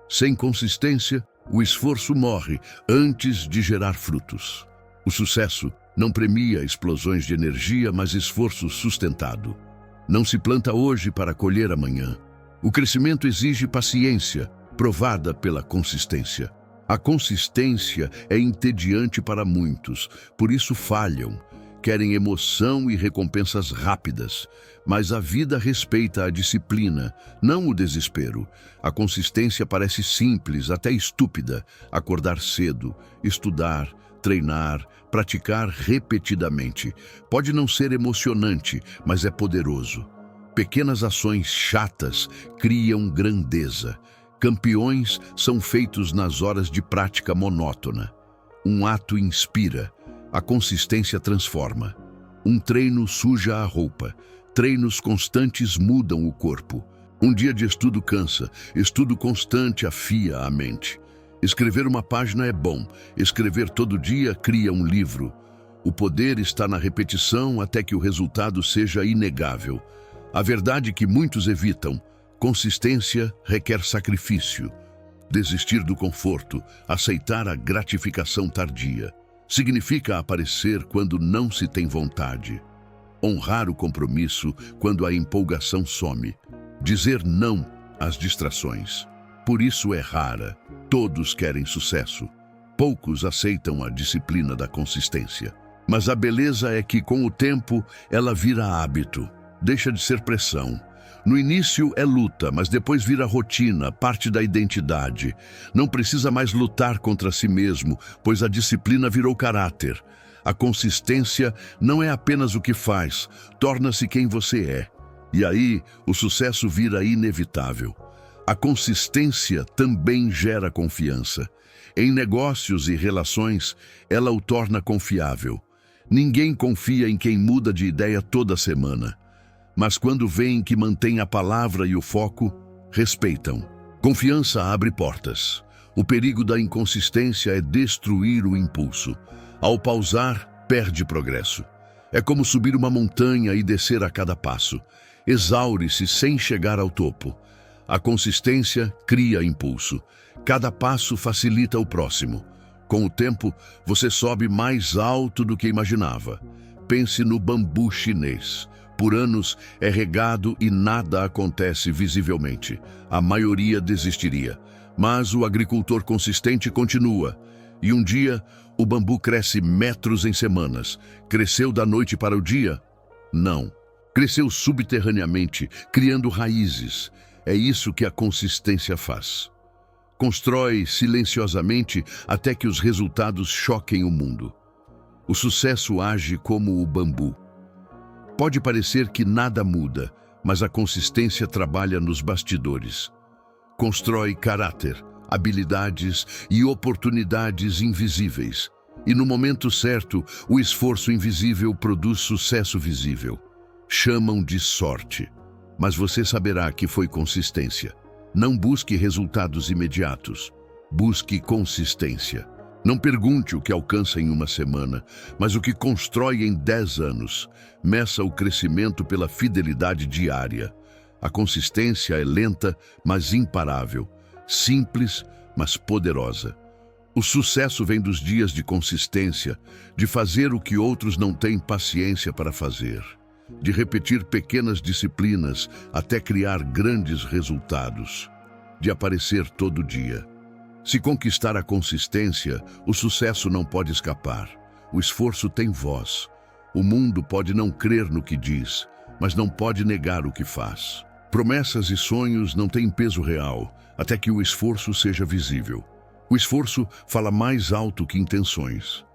Sem consistência, o esforço morre antes de gerar frutos. O sucesso não premia explosões de energia, mas esforço sustentado. Não se planta hoje para colher amanhã. O crescimento exige paciência, provada pela consistência. A consistência é entediante para muitos, por isso falham. Querem emoção e recompensas rápidas, mas a vida respeita a disciplina, não o desespero. A consistência parece simples, até estúpida. Acordar cedo, estudar, treinar, praticar repetidamente. Pode não ser emocionante, mas é poderoso. Pequenas ações chatas criam grandeza. Campeões são feitos nas horas de prática monótona. Um ato inspira, a consistência transforma. Um treino suja a roupa. Treinos constantes mudam o corpo. Um dia de estudo cansa, estudo constante afia a mente. Escrever uma página é bom, escrever todo dia cria um livro. O poder está na repetição até que o resultado seja inegável. A verdade que muitos evitam: consistência requer sacrifício. Desistir do conforto, aceitar a gratificação tardia. Significa aparecer quando não se tem vontade. Honrar o compromisso quando a empolgação some. Dizer não às distrações. Por isso é rara. Todos querem sucesso. Poucos aceitam a disciplina da consistência. Mas a beleza é que, com o tempo, ela vira hábito. Deixa de ser pressão. No início é luta, mas depois vira rotina, parte da identidade. Não precisa mais lutar contra si mesmo, pois a disciplina virou caráter. A consistência não é apenas o que faz, torna-se quem você é. E aí, o sucesso vira inevitável. A consistência também gera confiança. Em negócios e relações, ela o torna confiável. Ninguém confia em quem muda de ideia toda semana. Mas quando veem que mantém a palavra e o foco, respeitam. Confiança abre portas. O perigo da inconsistência é destruir o impulso. Ao pausar, perde progresso. É como subir uma montanha e descer a cada passo. Exaure-se sem chegar ao topo. A consistência cria impulso. Cada passo facilita o próximo. Com o tempo, você sobe mais alto do que imaginava. Pense no bambu chinês. Por anos é regado e nada acontece visivelmente. A maioria desistiria. Mas o agricultor consistente continua. E um dia, o bambu cresce metros em semanas. Cresceu da noite para o dia? Não. Cresceu subterraneamente, criando raízes. É isso que a consistência faz. Constrói silenciosamente até que os resultados choquem o mundo. O sucesso age como o bambu. Pode parecer que nada muda, mas a consistência trabalha nos bastidores. Constrói caráter, habilidades e oportunidades invisíveis. E no momento certo, o esforço invisível produz sucesso visível. Chamam de sorte, mas você saberá que foi consistência. Não busque resultados imediatos, busque consistência. Não pergunte o que alcança em uma semana, mas o que constrói em 10 anos. Meça o crescimento pela fidelidade diária. A consistência é lenta, mas imparável. Simples, mas poderosa. O sucesso vem dos dias de consistência, de fazer o que outros não têm paciência para fazer. De repetir pequenas disciplinas até criar grandes resultados. De aparecer todo dia. Se conquistar a consistência, o sucesso não pode escapar. O esforço tem voz. O mundo pode não crer no que diz, mas não pode negar o que faz. Promessas e sonhos não têm peso real, até que o esforço seja visível. O esforço fala mais alto que intenções.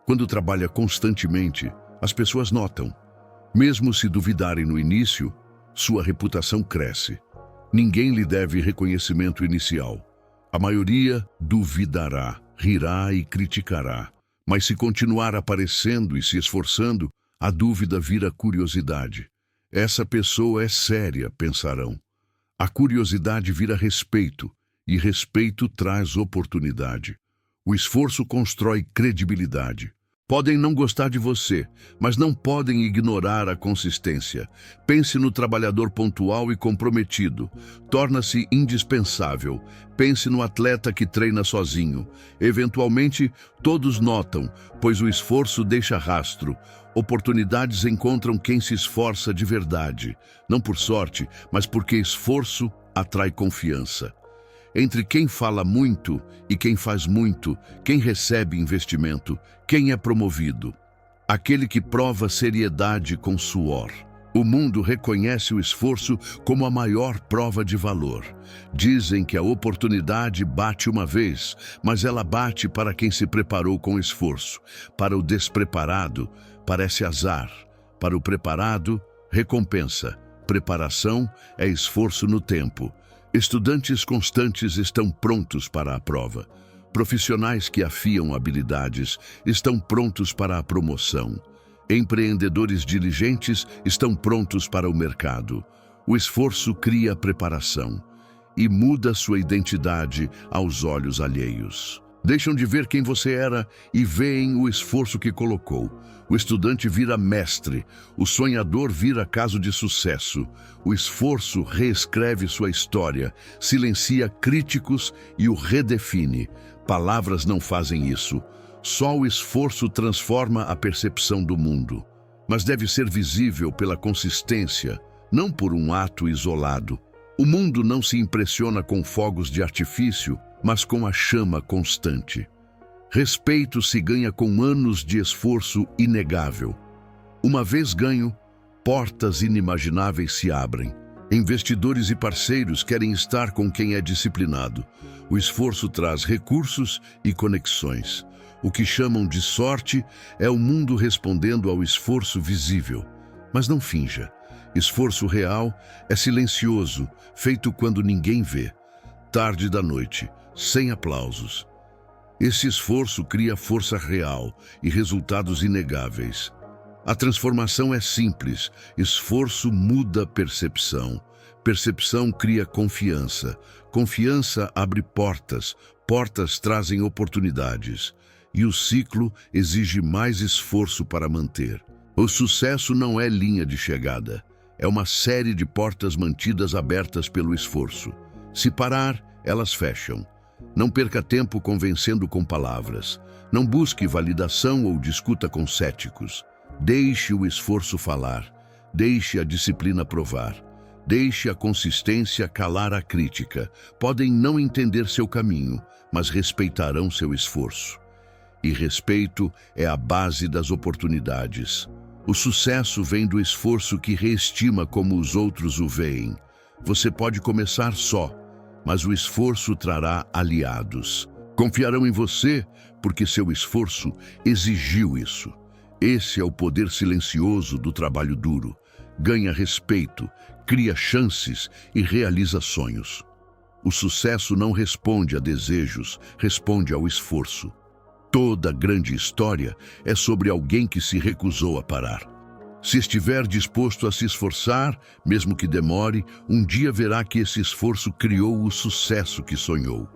Quando trabalha constantemente, as pessoas notam. Mesmo se duvidarem no início, sua reputação cresce. Ninguém lhe deve reconhecimento inicial. A maioria duvidará, rirá e criticará. Mas se continuar aparecendo e se esforçando, a dúvida vira curiosidade. Essa pessoa é séria, pensarão. A curiosidade vira respeito, e respeito traz oportunidade. O esforço constrói credibilidade. Podem não gostar de você, mas não podem ignorar a consistência. Pense no trabalhador pontual e comprometido. Torna-se indispensável. Pense no atleta que treina sozinho. Eventualmente, todos notam, pois o esforço deixa rastro. Oportunidades encontram quem se esforça de verdade. Não por sorte, mas porque esforço atrai confiança. Entre quem fala muito e quem faz muito, quem recebe investimento, quem é promovido? Aquele que prova seriedade com suor. O mundo reconhece o esforço como a maior prova de valor. Dizem que a oportunidade bate uma vez, mas ela bate para quem se preparou com esforço. Para o despreparado, parece azar. Para o preparado, recompensa. Preparação é esforço no tempo. Estudantes constantes estão prontos para a prova. Profissionais que afiam habilidades estão prontos para a promoção. Empreendedores diligentes estão prontos para o mercado. O esforço cria preparação e muda sua identidade aos olhos alheios. Deixam de ver quem você era e veem o esforço que colocou. O estudante vira mestre, o sonhador vira caso de sucesso. O esforço reescreve sua história, silencia críticos e o redefine. Palavras não fazem isso. Só o esforço transforma a percepção do mundo. Mas deve ser visível pela consistência, não por um ato isolado. O mundo não se impressiona com fogos de artifício, mas com a chama constante. Respeito se ganha com anos de esforço inegável. Uma vez ganho, portas inimagináveis se abrem. Investidores e parceiros querem estar com quem é disciplinado. O esforço traz recursos e conexões. O que chamam de sorte é o mundo respondendo ao esforço visível. Mas não finja. Esforço real é silencioso, feito quando ninguém vê. Tarde da noite, sem aplausos. Esse esforço cria força real e resultados inegáveis. A transformação é simples. Esforço muda percepção. Percepção cria confiança. Confiança abre portas. Portas trazem oportunidades. E o ciclo exige mais esforço para manter. O sucesso não é linha de chegada. É uma série de portas mantidas abertas pelo esforço. Se parar, elas fecham. Não perca tempo convencendo com palavras. Não busque validação ou discuta com céticos. Deixe o esforço falar. Deixe a disciplina provar. Deixe a consistência calar a crítica. Podem não entender seu caminho, mas respeitarão seu esforço. E respeito é a base das oportunidades. O sucesso vem do esforço que reestima como os outros o veem. Você pode começar só, mas o esforço trará aliados. Confiarão em você porque seu esforço exigiu isso. Esse é o poder silencioso do trabalho duro. Ganha respeito, cria chances e realiza sonhos. O sucesso não responde a desejos, responde ao esforço. Toda grande história é sobre alguém que se recusou a parar. Se estiver disposto a se esforçar, mesmo que demore, um dia verá que esse esforço criou o sucesso que sonhou.